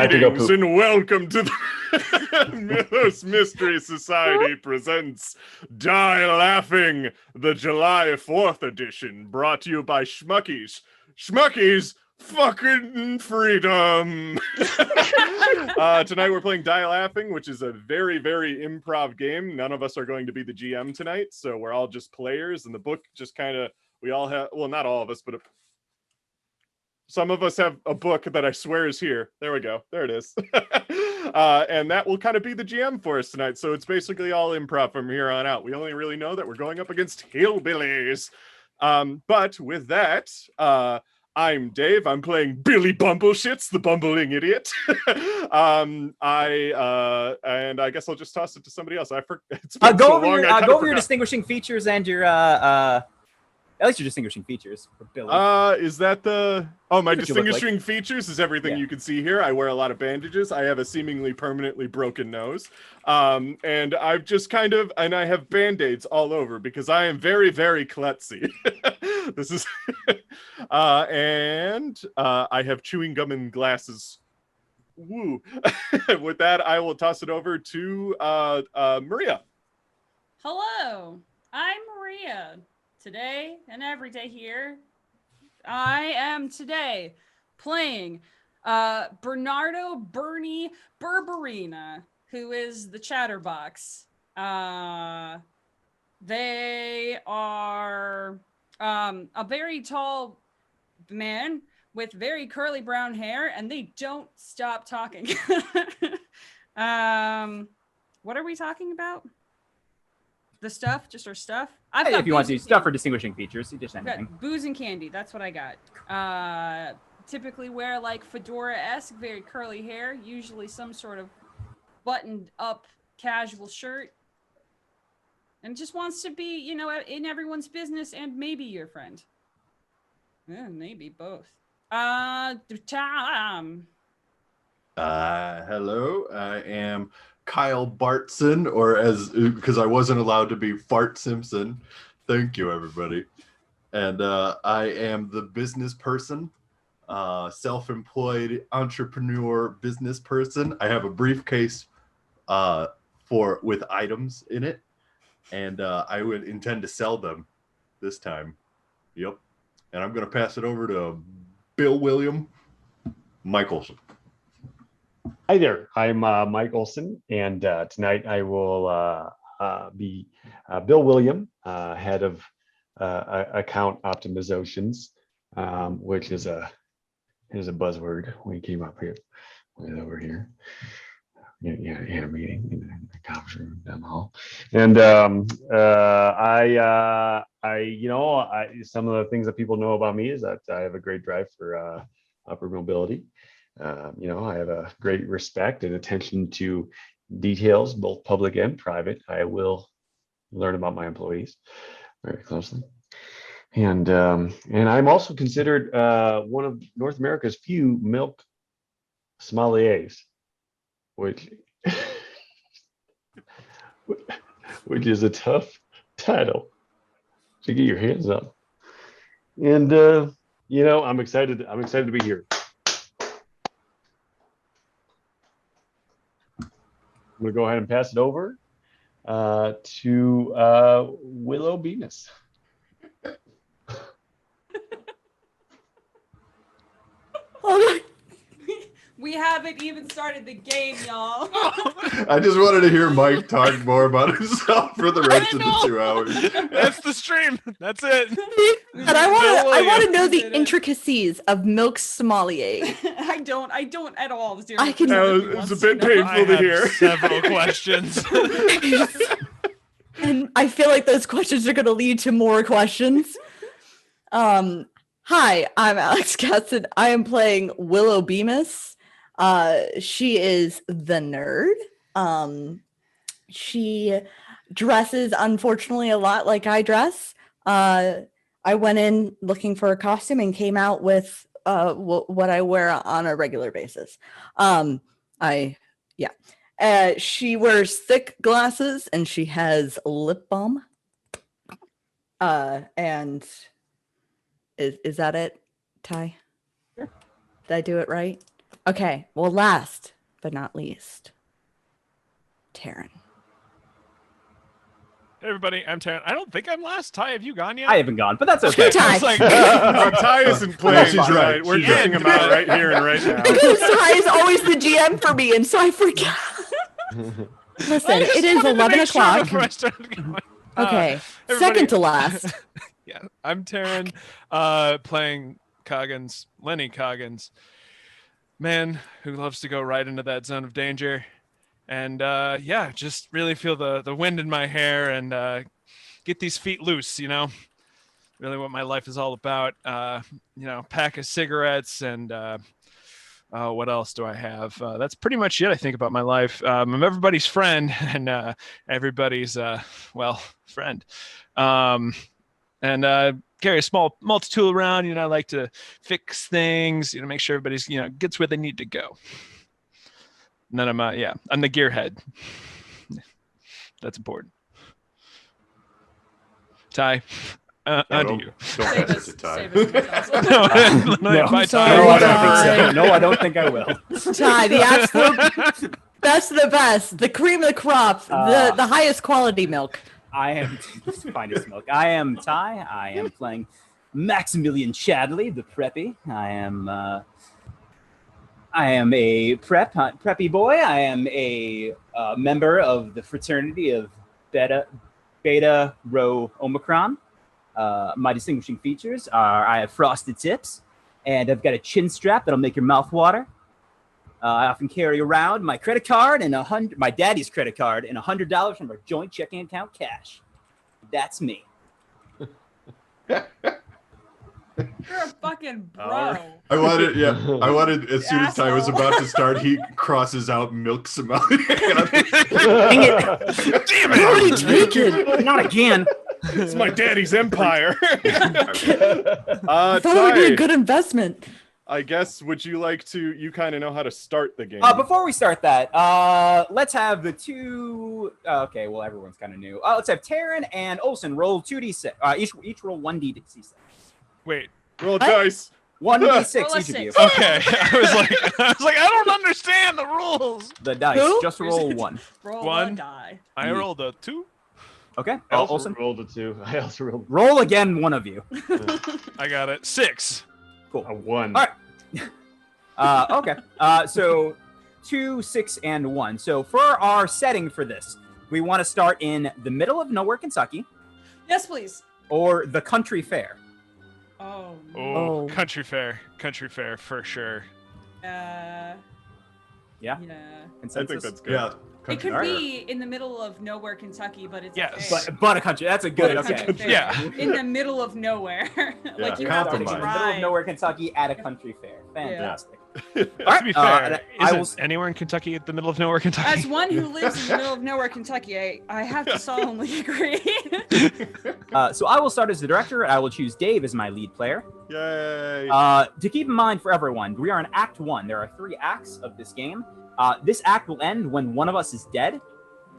Greetings and welcome to the Mythos Mystery Society presents Die Laughing, the July 4th edition, brought to you by Schmuckies. Schmuckies, fucking freedom! Tonight we're playing Die Laughing, which is a very, very improv game. None of us are going to be the GM tonight, so we're all just players, and the book just kind of, we all have, well, not all of us, but some of us have a book that I swear is here. There we go. There it is. And that will kind of be the GM for us tonight. So it's basically all improv from here on out. We only really know that we're going up against Hillbillies. But with that, I'm Dave. I'm playing Billy Bumbleshits, the bumbling idiot. And I guess I'll just toss it to somebody else. It's been go so over long. go over your distinguishing features and your at least your distinguishing features for Billy. Is that my distinguishing features is everything you can see here. I wear a lot of bandages. I have a seemingly permanently broken nose. And I've just I have band-aids all over because I am very, very klutzy. This is, and I have chewing gum and glasses. Woo. With that, I will toss it over to Maria. Hello, I'm Maria. Today and every day here, I am today playing Bernardo Bernie Berberina, who is the Chatterbox. They are a very tall man with very curly brown hair, and they don't stop talking. What are we talking about? The stuff? Just our stuff? If you want to do stuff or distinguishing features, just anything. Booze and candy, that's what I got. Typically wear like fedora-esque, very curly hair, usually some sort of buttoned up casual shirt. And just wants to be, in everyone's business and maybe your friend. Yeah, maybe both. Tom. Hello, I am Kyle Bartson, because I wasn't allowed to be Fart Simpson. Thank you, everybody. And I am the business person, self-employed entrepreneur business person. I have a briefcase with items in it, and I would intend to sell them this time. Yep. And I'm going to pass it over to Bill William Michelson. Hi there, I'm Mike Olson, and tonight I will be Bill William, head of account optimizations, which is a buzzword we came up here with over here. Yeah, a meeting in the conference room down the hall, and some of the things that people know about me is that I have a great drive for upward mobility. I have a great respect and attention to details, both public and private. I will learn about my employees very closely. And I'm also considered one of North America's few milk sommeliers, which is a tough title to get your hands on. And I'm excited to be here. I'm going to go ahead and pass it over to Willow Bemis. We haven't even started the game, y'all. I just wanted to hear Mike talk more about himself for the rest of the 2 hours. That's the stream. That's it. But I want to know the intricacies of milk sommelier. I don't at all. I can. It's a bit painful to hear. Several questions. And I feel like those questions are going to lead to more questions. Hi, I'm Alex Katzen. I am playing Willow Bemis. She is the nerd. She dresses, unfortunately, a lot like I dress. I went in looking for a costume and came out with what I wear on a regular basis. She wears thick glasses and she has lip balm. And is that it, Ty? Sure. Did I do it right? Okay, well, last but not least, Taryn. Hey everybody, I'm Taryn. I don't think I'm last. Ty, have you gone yet? I haven't gone, but that's Okay, okay. Ty. I was like, Ty isn't playing she's tonight. right. We're She's getting right. him out right here and right now. Because Ty is always the GM for me, and so I forget. Listen, I just it is wanted to 11 make sure o'clock. before I started going. Okay, everybody- second to last. Yeah, I'm Taryn, playing Coggins, Lenny Coggins, man who loves to go right into that zone of danger, and yeah, just really feel the wind in my hair and get these feet loose. Really what my life is all about. Pack of cigarettes and. What else do I have? That's pretty much it, I think, about my life. I'm everybody's friend and everybody's, friend. And carry a small multi-tool around. I like to fix things, make sure everybody's, gets where they need to go. And then I'm the gearhead. That's important. Ty, do you? Don't Save pass us. it to Ty. Save us. Mythos. Bye, sorry, Ty. No, I don't Ty. think so. No, I don't think I will. Ty, the absolute best of the best, the cream of the crop, the highest quality milk. I am finest milk. I am Ty. I am playing Maximilian Chadley, the preppy. I am a preppy boy. I am a member of the fraternity of Beta Rho Omicron. My distinguishing features are I have frosted tips, and I've got a chin strap that'll make your mouth water. I often carry around my credit card and my daddy's credit card and $100 from our joint checking account cash. That's me. You're a fucking bro. I wanted as soon as Ty was Asshole. about to start, he crosses out milk somehow. Dang it! Damn It's already it! taken. Not again. It's my daddy's empire. I thought it would be a Ty, good investment. I guess, would you like to, you kind of know how to start the game. Before we start that, let's have the two. Okay, well everyone's kind of new. Let's have Taryn and Olsen roll 2d6. Each roll 1d6. Wait. Roll dice. 1d6 Roll a each of you. six. Okay. I was like, I don't understand the rules. The dice. Who? Just roll one. Roll One. a die. I rolled a 2. Okay. I also Olsen. rolled a 2. I also rolled Roll again, one of you. I got it. 6. Cool. a 1. All right. Okay. So 2, 6, and 1. So for our setting for this, we want to start in the middle of nowhere, Kentucky, Yes, please. or the country fair. Oh. Oh, Oh. country fair for sure. Yeah. Yeah. I Consensus? think that's good. Yeah. It could Alright. be in the middle of nowhere, Kentucky, but it's Yes. a fair. But a country. That's a good. But a Okay. country fair. Yeah. In the middle of nowhere. Like you have to In the compromise. middle of drive. nowhere, Kentucky, at a country fair. Fantastic. To Alright, be fair, I isn't will- anywhere in Kentucky at the middle of nowhere, Kentucky? As one who lives in the middle of nowhere, Kentucky, I have to solemnly agree. So I will start as the director. I will choose Dave as my lead player. Yay. To keep in mind for everyone, we are in Act 1. There are 3 acts of this game. This act will end when one of us is dead,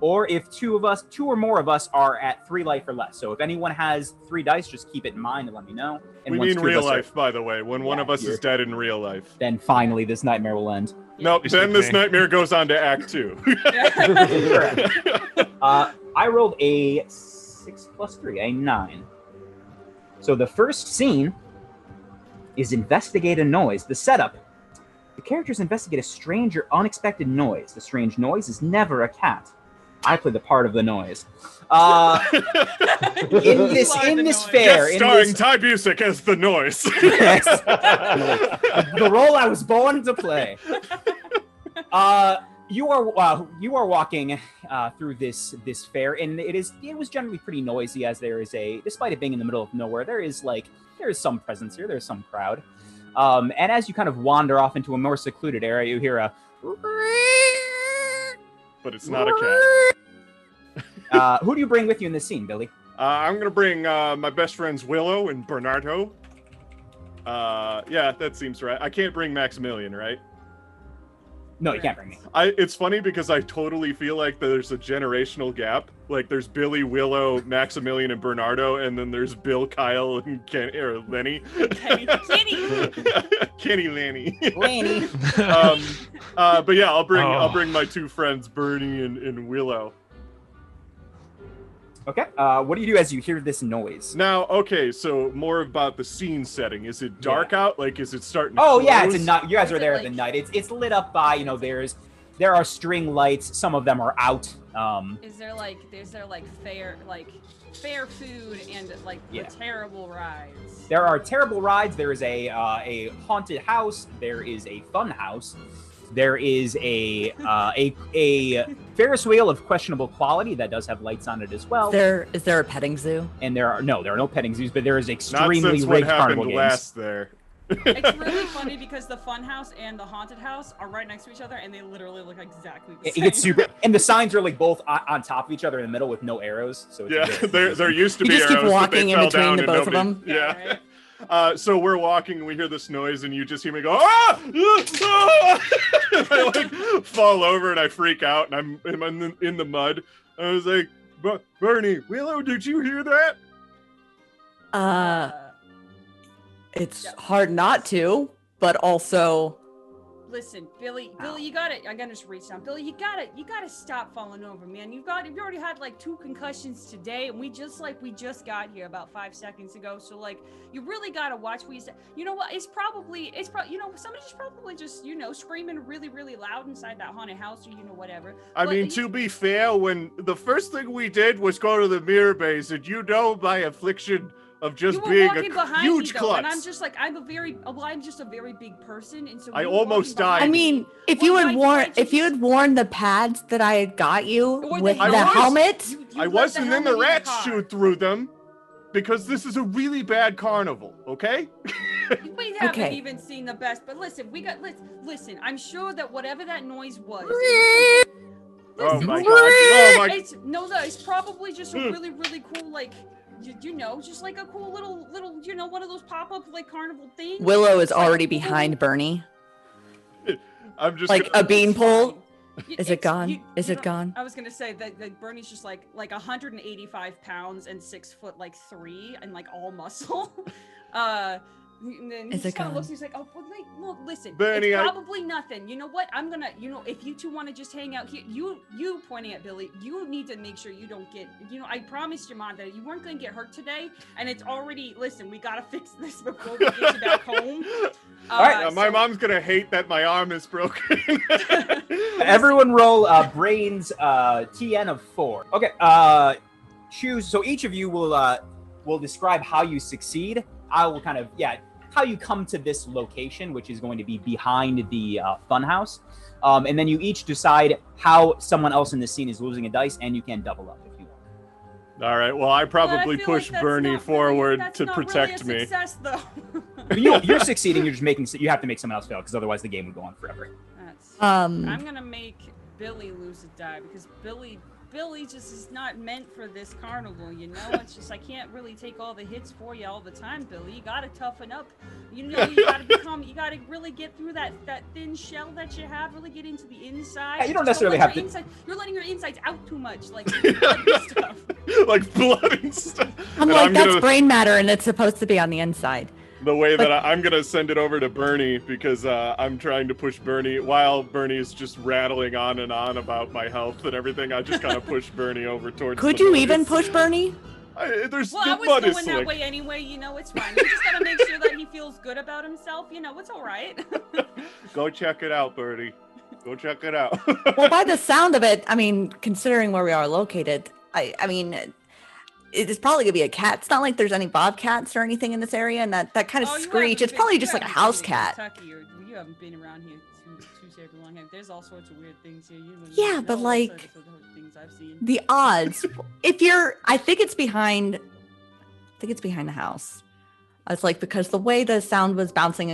or if two or more of us are at 3 life or less. So if anyone has 3 dice, just keep it in mind and let me know. And We once mean 2 of real us are- life, by the way, when one Yeah, of us you're- is dead in real life. Then finally this nightmare will end. Nope, Just then like this me. nightmare goes on to Act 2. I rolled a 6 plus 3, a 9. So the first scene is investigate a noise. The setup. The characters investigate a strange or unexpected noise. The strange noise is never a cat. I play the part of the noise. In this fair, Guest in starring this, Ty Busick as the noise. Yes. The role I was born to play. You are walking through this fair, and it was generally pretty noisy, as there is despite it being in the middle of nowhere, there is some presence here, there's some crowd. And as you kind of wander off into a more secluded area, you hear a But it's not a cat. who do you bring with you in this scene, Billy? I'm gonna bring my best friends Willow and Bernardo. Yeah, that seems right. I can't bring Maximilian, right? No, you can't bring me. It's funny because I totally feel like there's a generational gap. Like there's Billy, Willow, Maximilian, and Bernardo, and then there's Bill, Kyle, and Lenny. Kenny. Kenny Lanny. Lanny. But yeah, I'll Oh. bring my two friends, Bernie and Willow. Okay. What do you do as you hear this noise? Now, okay, so more about the scene setting. Is it dark out? Like, is it starting to Oh yeah, it's a close? night. You guys Is are it there at like- the night. It's lit up by there are string lights. Some of them are out. Is there like fair food and like Yeah. the terrible rides? There are terrible rides. There is a haunted house. There is a fun house. There is a Ferris wheel of questionable quality that does have lights on it as well. Is there a petting zoo? And there are no petting zoos, but there is Not extremely since what rigged carnival happened games. last there. It's really funny because the fun house and the haunted house are right next to each other, and they literally look exactly the It same. gets super, and the signs are like both on top of each other in the middle with no arrows. So it's Yeah, very- there used to You be just keep arrows, but they walking in fell between down the and both of nobody- them. Yeah. Right? So we're walking and we hear this noise and you just hear me go, ah! Ah! And I like fall over and I freak out and I'm in the mud. I was like, Bernie, Willow, did you hear that? It's Yeah. hard not to, but also Listen, Billy, you got it. I gotta just reach down. Billy, you gotta stop falling over, man. You've already had like 2 concussions today, and we just got here about 5 seconds ago. So like, you really gotta watch what you say. You know what? It's probably somebody's probably just screaming really really loud inside that haunted house or whatever. I But mean, you- to be fair, when the first thing we did was go to the mirror base, and my affliction of just you were being walking a behind huge me, though, and klutz. I'm just like I'm just a very big person, and so I you were almost walking behind died. I me. mean, if Well, you why- had why'd worn you if you just- had worn the pads that I had got you Or with the the helmet. helmet, You I left wasn't the in the helmet rat car. chute through them because this is a really bad carnival, okay? We haven't Okay. even seen the best, but listen, listen. I'm sure that whatever that noise was. Oh my Listen, god. Oh my it's probably just a really, really cool, like, just like a cool little, one of those pop-up like carnival things. Willow is It's like a already cool- behind Bernie. I'm just Like gonna, a beanpole. Fine. Is it It's- gone? you- Is you it don't- gone? I was gonna say that Bernie's just like 185 pounds and 6'3" and like all muscle. And then he Is it just kind of gone? looks. He's like, "Oh, but like, look, listen, Bernie, it's probably nothing. You know what? I'm gonna, if you two want to just hang out here, you pointing at Billy, you need to make sure you don't get, I promised your mom that you weren't gonna get hurt today, and it's already. Listen, we gotta fix this before we get you back home. All right, my so- mom's gonna hate that my arm is broken. Everyone roll brains TN of 4. Okay. Choose. So each of you will describe how you succeed. I will kind of how you come to this location, which is going to be behind the funhouse, and then you each decide how someone else in the scene is losing a dice, and you can double up if you want. All right. Well, I probably feel push like that's Bernie not really- forward that's to not protect really a me. Success, though. But you're succeeding. You're just making. You have to make someone else fail because otherwise the game would go on forever. I'm gonna make Billy lose a die because Billy just is not meant for this carnival, It's just I can't really take all the hits for you all the time, Billy. You gotta toughen up. You gotta really get through that thin shell that you have, really get into the inside. Yeah, you don't Just necessarily let have your to- inside- You're letting your insides out too much, like blood and stuff. Like blood and stuff. I'm And like, that's gonna- brain matter and it's supposed to be on the inside. The way But- that I'm gonna send it over to Bernie because I'm trying to push Bernie while Bernie's just rattling on and on about my health and everything. I just kind of push Bernie over towards. Could the you noise. even push Bernie? There's Well, the I was mud is going that slick. way anyway, it's fine. You just gotta make sure that he feels good about himself, it's all right. Go check it out, Bernie. Go check it out. Well, by the sound of it, I mean, considering where we are located, I mean, it's probably gonna be a cat. It's not like there's any bobcats or anything in this area, and that kind of Oh, you screech. haven't It's been- probably you just like a haven't been house to cat. Kentucky, or you haven't been around here too terribly long. There's all sorts of weird things here. Yeah, know but, all like, sorts of things I've seen. The odds. I think it's behind. I think it's behind the house. It's like because the way the sound was bouncing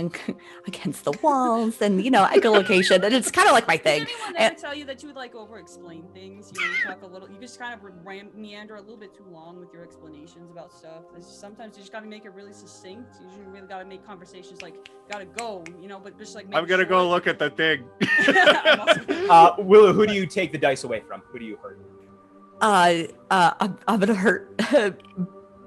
against the walls and echolocation, and it's kind of like my Did thing. anyone And- ever tell you that you would like over-explain things? You talk a little. You just kind of meander a little bit too long with your explanations about stuff. Sometimes you just got to make it really succinct. You really got to make conversations like gotta go, but just like. Make I'm gonna it go short. look at the thing. I'm also- Willow, who do you take the dice away from? Who do you hurt? I'm gonna hurt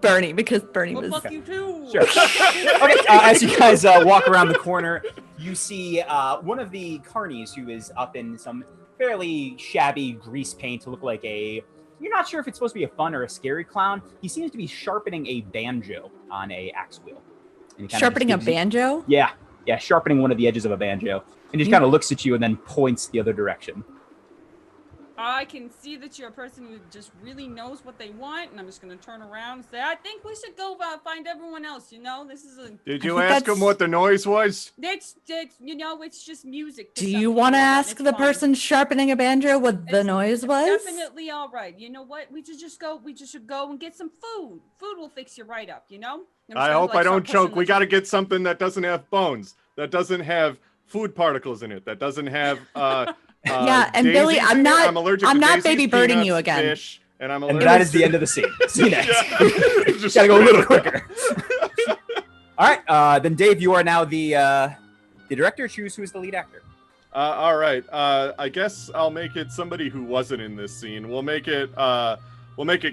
Bernie, because Bernie Well, was. fuck you too. Sure. Okay, as you guys walk around the corner, you see one of the carnies who is up in some fairly shabby grease paint to look like a... You're not sure if it's supposed to be a fun or a scary clown. He seems to be sharpening a banjo on a axe wheel. And he kinda Sharpening a just gives you- banjo? Yeah, sharpening one of the edges of a banjo. And he just kind of looks at you and then points the other direction. I can see that you're a person who just really knows what they want, and I'm just gonna turn around and say, I think we should go find everyone else. You know, this is a. Did I you think ask him that's- what the noise was? It's you know, it's just music. to Do some you people, want to and ask it's the fine. person sharpening a banjo what the It's noise was? Definitely all right. You know what? We just should go and get some food. Food will fix you right up. You know. I'm just I gonna, hope like, I don't start pushing choke. We the- got to get something that doesn't have bones, that doesn't have food particles in it, that doesn't have Yeah, and Billy, daisies I'm in it. not- I'm allergic I'm to not daisies, baby birding you peanuts, again. fish, and I'm And allergic. that is the end of the scene. See you next. Yeah. Just Gotta go a little straight quicker. All right, then Dave, you are now the director. Choose who's the lead actor. All right. I guess I'll make it somebody who wasn't in this scene. We'll make it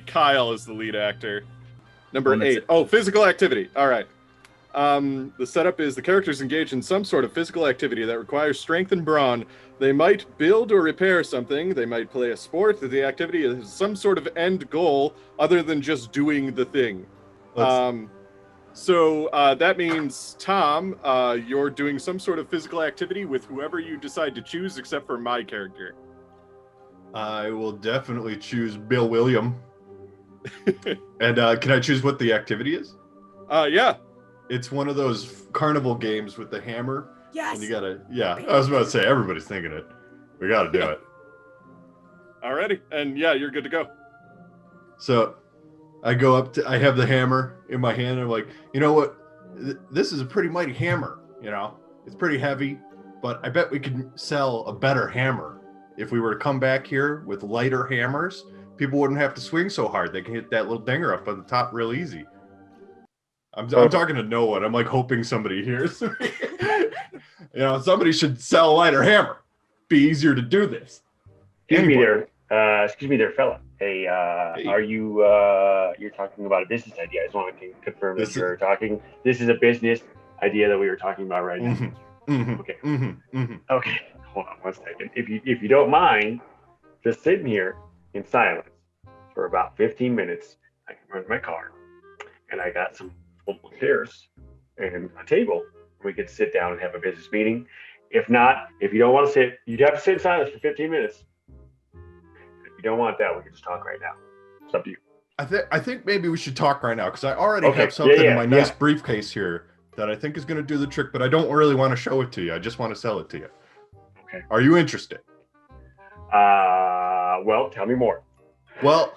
Kyle as the lead actor. Number One that's 8. Oh, physical activity. All right. The setup is the characters engage in some sort of physical activity that requires strength and brawn. They might build or repair something. They might play a sport. The activity has some sort of end goal other than just doing the thing. So that means, Tom, you're doing some sort of physical activity with whoever you decide to choose, except for my character. I will definitely choose Bill William. And can I choose what the activity is? Yeah. It's one of those carnival games with the hammer. Yes. And you gotta, yeah, I was about to say, everybody's thinking it. We gotta do it. Alrighty. And yeah, you're good to go. So I go up to, I have the hammer in my hand. And I'm like, you know what? This is a pretty mighty hammer. You know, it's pretty heavy, but I bet we could sell a better hammer. If we were to come back here with lighter hammers, people wouldn't have to swing so hard. They can hit that little dinger up on the top real easy. I'm talking to no one. I'm like hoping somebody hears me. You know, somebody should sell a lighter hammer. Be easier to do this. Excuse me Anyway. there, fella. Hey, Hey. are you you're talking about a business idea? I just want to confirm This that is- you're talking. This is a business idea that we were talking about right now. Okay. Okay. Hold on one second. If you don't mind, just sitting here in silence for about 15 minutes, I can run my car, and I got some foldable chairs and a table. We could sit down and have a business meeting. If not, if you don't want to sit, you'd have to sit in silence for 15 minutes. If you don't want that, we can just talk right now. It's up to you. I think maybe we should talk right now because I already Okay. have something Yeah, in my nice yeah. briefcase here that I think is going to do the trick, but I don't really want to show it to you. I just want to sell it to you. Okay. Are you interested? Well, tell me more. Well,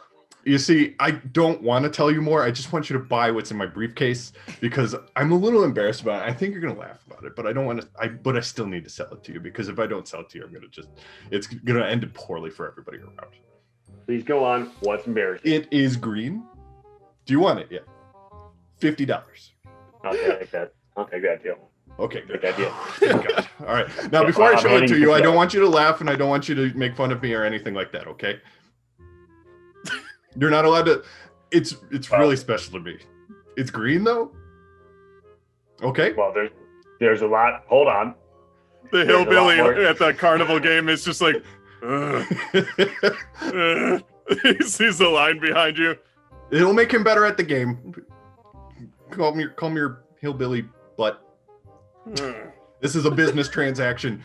you see, I don't want to tell you more. I just want you to buy what's in my briefcase because I'm a little embarrassed about it. I think you're going to laugh about it, but I don't want to, but I still need to sell it to you because if I don't sell it to you, it's going to end it poorly for everybody around. Please go on. What's embarrassing? It is green. Do you want it? Yeah. $50. I'll take that. I'll take that deal. Okay, good. Good idea. Thank God. All right. Now, Yeah, before I I'm show it handing to you you, I the don't bill. want you to laugh and I don't want you to make fun of me or anything like that, okay? You're not allowed to. It's really special to me. It's green, though? Okay. Well, there's a lot. Hold on. The There's a lot hillbilly more. at the carnival game is just like, "Ugh, ugh." He sees the line behind you. It'll make him better at the game. Call me your hillbilly butt. Ugh. This is a business transaction.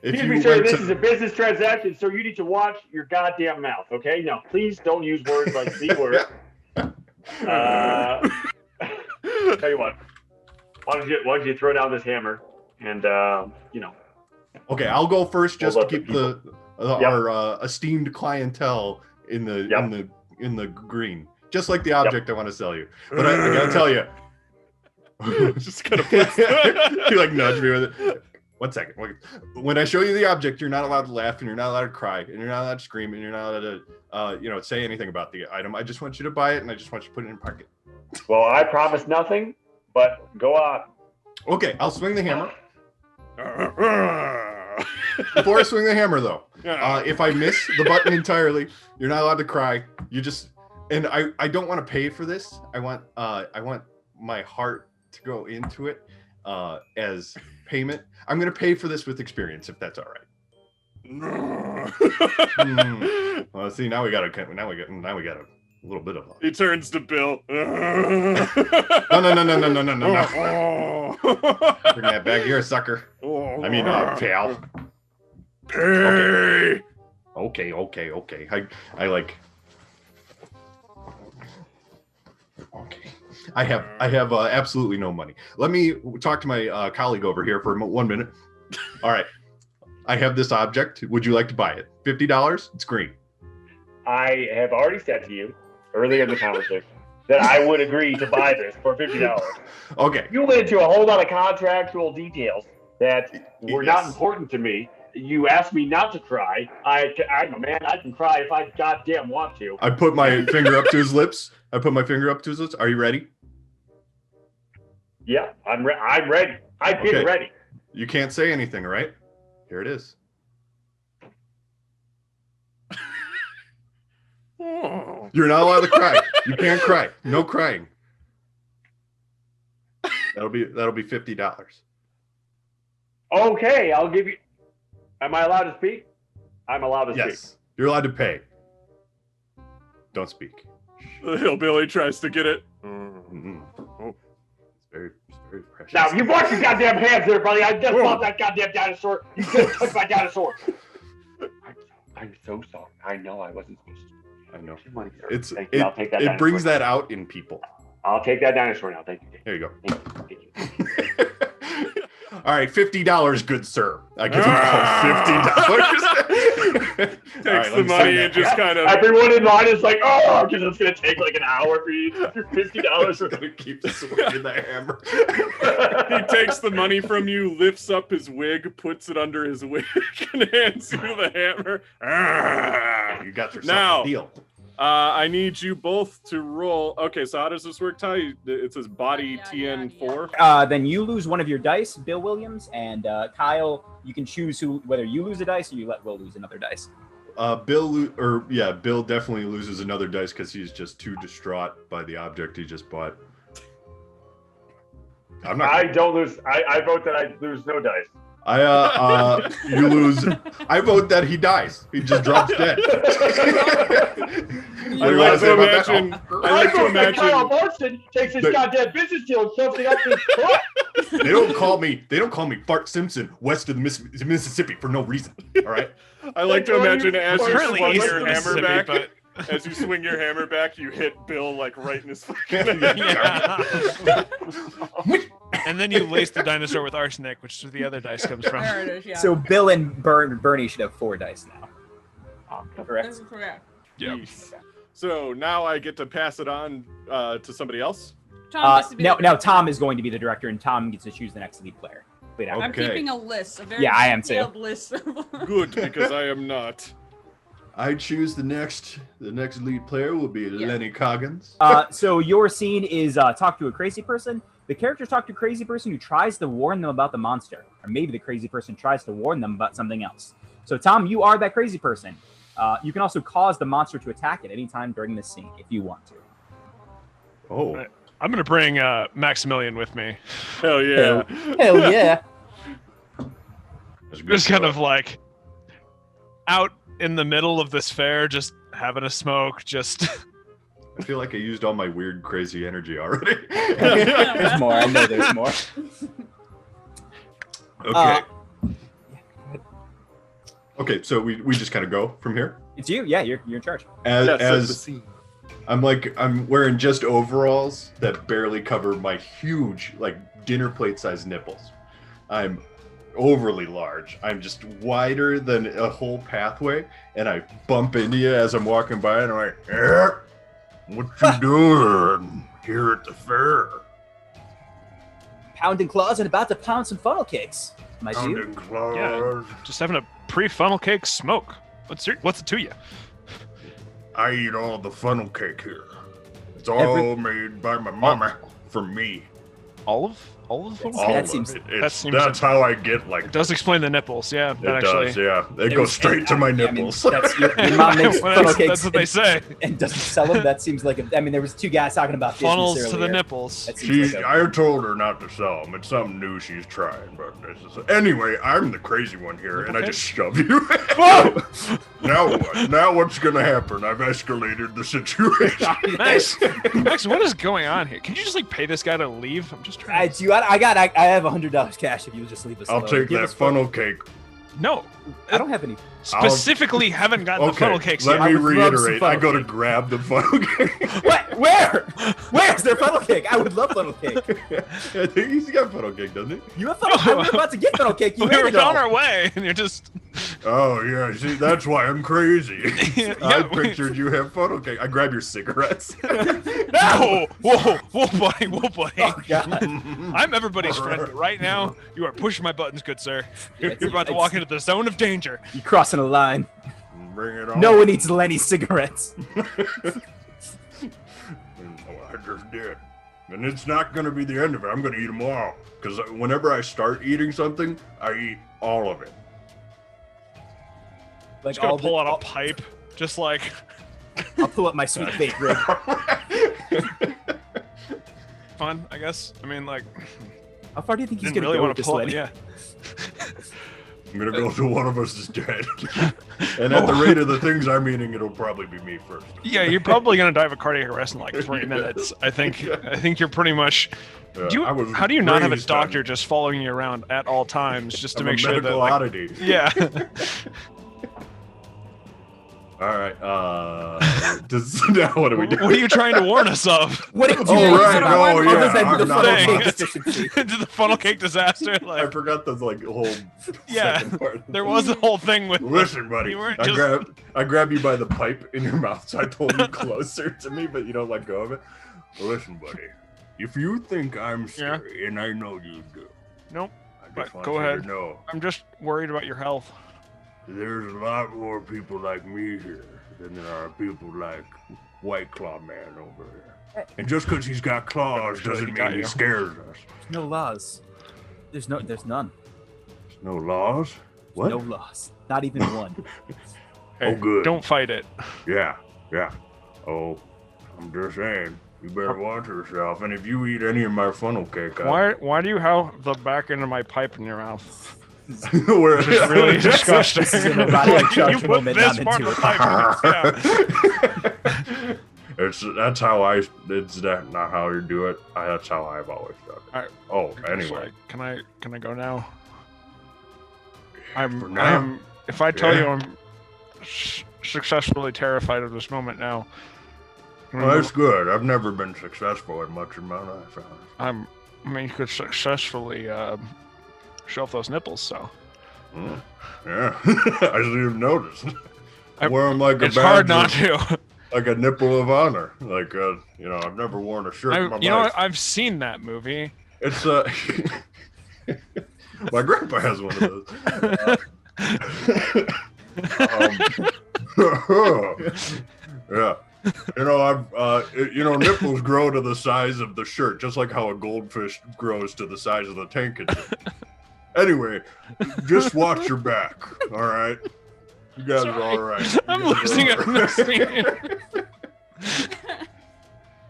If Excuse you me, sir. went This to- is a business transaction, so you need to watch your goddamn mouth, okay? Now, please don't use words like the word. Tell you what. Why don't you throw down this hammer and Okay, I'll go first just to Hold up keep the the our esteemed clientele in the green, just like the object I want to sell you. But I gotta tell you, Just kind of you like nudge me with it. 1 second. When I show you the object, you're not allowed to laugh, and you're not allowed to cry, and you're not allowed to scream, and you're not allowed to say anything about the item. I just want you to buy it, and I just want you to put it in your pocket. well, I promise nothing, but go on. Okay, I'll swing the hammer. Before I swing the hammer, though, if I miss the button entirely, you're not allowed to cry. You just And I don't want to pay for this. I want my heart to go into it as payment. I'm gonna pay for this with experience, if that's all right. Well, see, now we got a little bit of. He turns to Bill. No. Bring that back here, sucker. I mean, pal. Pay. Okay. I like. Okay. I have absolutely no money. Let me talk to my colleague over here for 1 minute. All right. I have this object. Would you like to buy it? $50? It's green. I have already said to you earlier in the conversation that I would agree to buy this for $50. Okay. You went into a whole lot of contractual details that were not Yes. important to me. You asked me not to cry. I'm a man. I can cry if I goddamn want to. I put my finger up to his lips. Are you ready? Yeah, I'm ready. I've been Okay. ready. You can't say anything, right? Here it is. You're not allowed to cry. You can't cry. No crying. That'll be $50. Okay, I'll give you. Am I allowed to speak? I'm allowed to speak. Yes. You're allowed to pay. Don't speak. The hillbilly tries to get it. Mm-mm. Oh. It's very precious. Now, you watch your goddamn hands there, buddy. I just bought that goddamn dinosaur. You just took my dinosaur. I'm so sorry. I know I wasn't supposed to. I know. Your money, sir. It's Thank you. I'll take that it dinosaur brings now. that out in people. I'll take that dinosaur now. Thank you. Here you go. Thank you. All right, $50, good sir. I give him $50. Takes the money and just kind of. Everyone in line is like, oh, because it's going to take like an hour for you to do $50. I'm gonna keep swinging the hammer. He takes the money from you, lifts up his wig, puts it under his wig, and hands you the hammer. You got yourself Now, a deal. I need you both to roll. Okay, so how does this work, Ty? It says body Yeah. TN4. Then you lose one of your dice, Bill Williams, and Kyle. You can choose whether you lose a dice or you let Will lose another dice. Bill definitely loses another dice because he's just too distraught by the object he just bought. I'm not. I don't lose. I vote that I lose no dice. You lose. I vote that he dies. He just drops dead. I like to imagine. I like to vote that Kyle imagine. Marston takes his The- goddamn business deal and shoves it up his butt. They don't call me Fart Simpson west of the Mississippi for no reason. All right. I like to imagine as you Currently swing east of your the hammer Mississippi, back. but As you swing your hammer back, you hit Bill like right in his fucking yeah. And then you lace the dinosaur with arsenic, which is where the other dice comes from. There it is, yeah. So Bill and Bernie should have 4 dice now. Correct. This is correct. Yep. So now I get to pass it on to somebody else. Tom gets to be Now the- Tom is going to be the director, and Tom gets to choose the next lead player. Wait, I'm Okay. keeping a list. A very Yeah, I am too. detailed list. Good, because I am not. I choose the next lead player will be Yeah. Lenny Coggins. So your scene is talk to a crazy person. The characters talk to a crazy person who tries to warn them about the monster, or maybe the crazy person tries to warn them about something else. So Tom, you are that crazy person. You can also cause the monster to attack at any time during this scene if you want to. Oh, I'm gonna bring Maximilian with me. Hell yeah. Hell yeah! that's a good Just kind choice. of like out in the middle of this fair, just having a smoke, just I feel like I used all my weird, crazy energy already. There's more. I know there's more. Okay. Okay, so we just kind of go from here. It's you. Yeah, you're in charge. As Yeah, set the as scene. I'm wearing just overalls that barely cover my huge, like dinner plate sized nipples. I'm overly large. I'm just wider than a whole pathway, and I bump into you as I'm walking by, and I'm like, "Eh, what you doing here at the fair?" Pounding claws and about to pound some funnel cakes. My dude. Pounding claws. just having a pre-funnel cake smoke. What's it to you? I eat all the funnel cake here. It's all made by my mama for me. All of All of them? That's- All that of seems- it. that seems That's how I get like. It does explain the nipples, yeah. It That actually. does, yeah. It It goes was- straight and to my I mean, nipples. that's your mom makes Well, funnel that's, cakes. that's what they say. And doesn't sell them. That seems like I mean, there was two guys talking about business Funnels to the earlier. nipples. That seems She, like a- I told her not to sell them. It's something new she's trying, but this is, anyway, I'm the crazy one here, and I Okay. just shove you. Now what? Now what's gonna happen? I've escalated the situation. Max, Max, what is going on here? Can you just like pay this guy to leave? I'm just trying. I have $100 cash if you'll just leave us I'll alone. take Give that us funnel cake. No, I don't have any. specifically haven't gotten the Okay, funnel cakes let yet. me I would love some reiterate. I funnel go to cake. grab the funnel cake. What? Where? Where's their funnel cake? I would love funnel cake. I think he's got funnel cake, doesn't he? You have funnel cake? We're about to get funnel cake. You We ate were it all. on our way, and you're just. Oh yeah, see that's why I'm crazy. Yeah, I we- pictured you have funnel cake. I grab your cigarettes. Whoa, whoa, buddy, whoa, buddy. Oh God. I'm everybody's friend, but right now you are pushing my buttons, good sir. You're It's- about to it's- walk into the zone of danger. You're crossing a line. Bring it on. No one eats Lenny's cigarettes. I just did. And it's not going to be the end of it. I'm going to eat them all. Because whenever I start eating something, I eat all of it. Like Just gonna all pull out all- a pipe, just like. I'll pull up my sweet vape rig. Fun, I guess. I mean, like, How far do you think he's didn't gonna really go want with to this, pull Lenny? it. Yeah. I'm going to go to one of us is dead. And at the rate of the things I'm eating, it'll probably be me first. Yeah, you're probably gonna die of a cardiac arrest in like 3 minutes. I think you're pretty much. I was How do you not have a raised on- doctor just following you around at all times just to I'm a make sure that medical like, oddity. yeah. All right. Now what do we do? What are you trying to warn us of? What did you Oh, think right, about no, other yeah, than I'm the not funnel saying. cake deficiency? Into the funnel cake disaster. I Like, forgot the whole yeah, second part. there was a whole thing with. Listen, buddy. You weren't I just- grab you by the pipe in your mouth, so I pull you closer to me, but you don't let go of it. Listen, buddy. If you think I'm Yeah. scary, and I know you do, Nope. I But just want go you ahead. to know I'm just worried about your health. there's a lot more people like me here than there are people like White Claw Man over here. And just because he's got claws Sure, he doesn't got mean he you. scares us. No laws. There's none. There's no laws. What? No laws. Not even one. Hey, good. Don't fight it. Yeah. Oh, I'm just saying. You better watch yourself. And if you eat any of my funnel cake, Why do you have the back end of my pipe in your mouth? Where It's really disgusting. This is an erotic charge You for put moment. this I'm part into of it. the pipe. Yeah. That's how I. It's not how you do it. That's how I've always done it. Alright. Oh, anyway. Sorry, can I go now? For now? I'm. If I tell Yeah. you I'm successfully terrified of this moment now. Well, that's good. I've never been successful at much in my life. I mean, you could successfully show off those nipples. So Yeah, I didn't even notice. I wear them like a it's hard badge not of- to. like a nipple of honor. Like I've never worn a shirt in my You know life. what? I've seen that movie. It's my grandpa has one of those. Yeah. Nipples grow to the size of the shirt, just like how a goldfish grows to the size of the tank it's in. Anyway, just watch your back, all right? You guys are all right. I'm You guys are losing all it. right.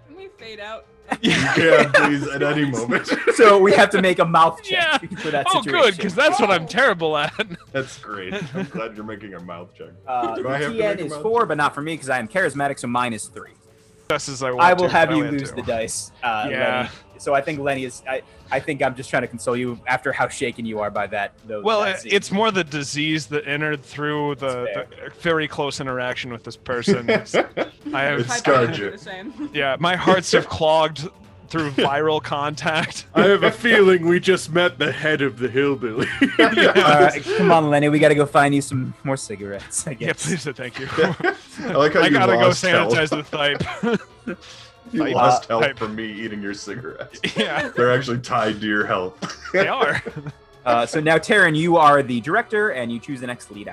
Can we fade out? You can, please, at any moment. So we have to make a mouth check Yeah. for that Oh, situation. good, because that's what I'm terrible at. That's great. I'm glad you're making a mouth check. The Do I have to TN make a is mouth 4, but not for me because I am charismatic, so mine is 3. Best as I want I will to, have but I you only lose have the two. dice, Yeah. Lenny. So I think Lenny is. I think I'm just trying to console you after how shaken you are by that. Well, that scene. it's more the disease that entered through the very close interaction with this person. I have, It's Pipe scarred down you. the same. yeah, my hearts have clogged through viral contact. I have a feeling we just met the head of the hillbilly. All right, come on, Lenny. We got to go find you some more cigarettes. I Yeah, guess. please, thank you. I like how I you gotta go lost health. sanitize the pipe. You lost health Pipe. from me eating your cigarettes. Yeah, They're actually tied to your health. they are. So now, Taryn, you are the director, and you choose the next lead actor.